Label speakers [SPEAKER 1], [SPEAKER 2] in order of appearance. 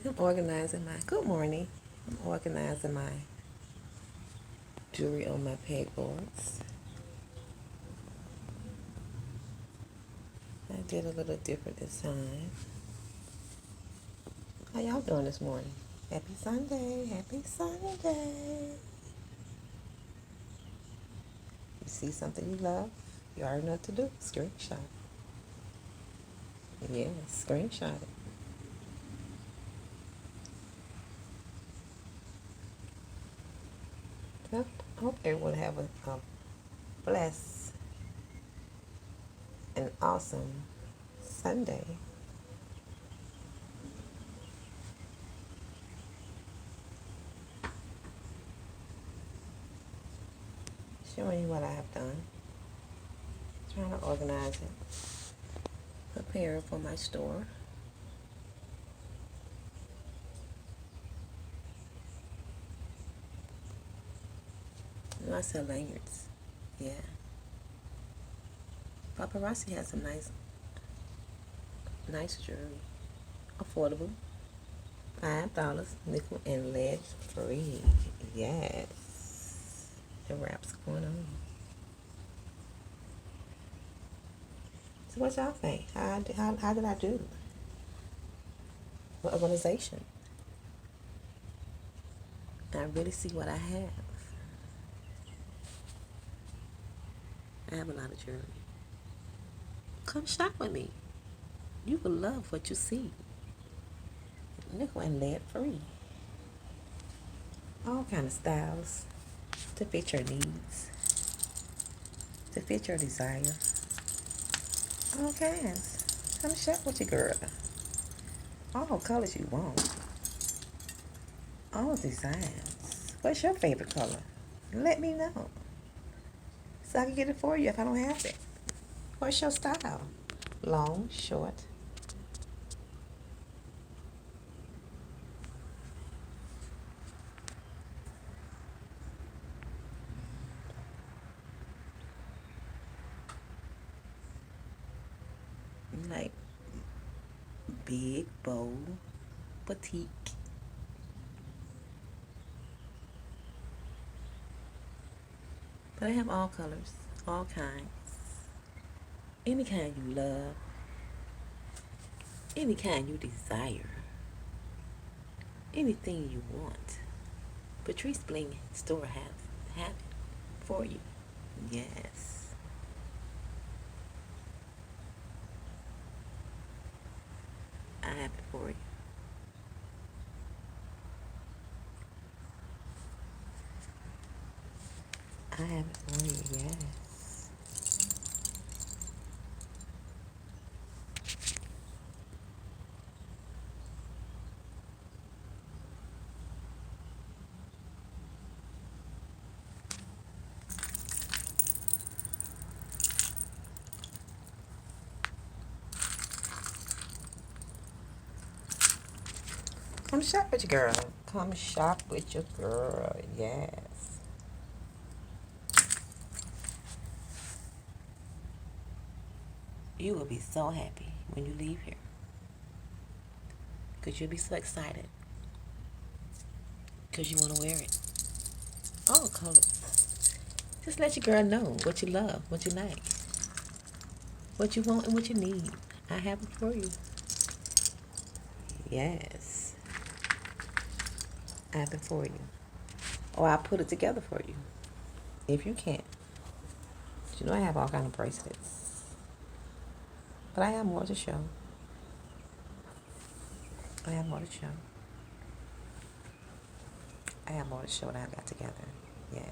[SPEAKER 1] I'm organizing my, good morning. I'm organizing my jewelry on my pegboards. I did a little different this time. How y'all doing this morning? Happy Sunday. Happy Sunday. You see something you love, you already know what to do. Screenshot. Yeah, screenshot it. Well, I hope everyone have a blessed and awesome Sunday. Showing you what I have done. Trying to organize it. Prepare for my store. I sell lanyards. Yeah. Paparazzi has some nice jewelry. Affordable. $5, nickel and lead free. Yes. The wrap's going on. So what y'all think? How did I do? What organization? I really see what I have. I have a lot of jewelry. Come shop with me. You will love what you see. Nickel and lead free. All kind of styles to fit your needs, to fit your desire. All kinds. Come shop with your girl. All colors you want. All designs. What's your favorite color? Let me know so I can get it for you if I don't have it. What's your style? Long, short? Like big, bold, petite. But I have all colors, all kinds. Any kind you love, any kind you desire, anything you want. Patrice Bling store have it for you. Yes. I have it for you. I have it for you, yes. Come shop with your girl. Come shop with your girl, yes. You will be so happy when you leave here. Because you'll be so excited. Because you want to wear it. All colors. Just let your girl know what you love, what you like, what you want, and what you need. I have it for you. Yes. I have it for you. Or I'll put it together for you. If you can't. But you know I have all kind of bracelets. But I have more to show. I have more to show. I have more to show that I got together. Yes.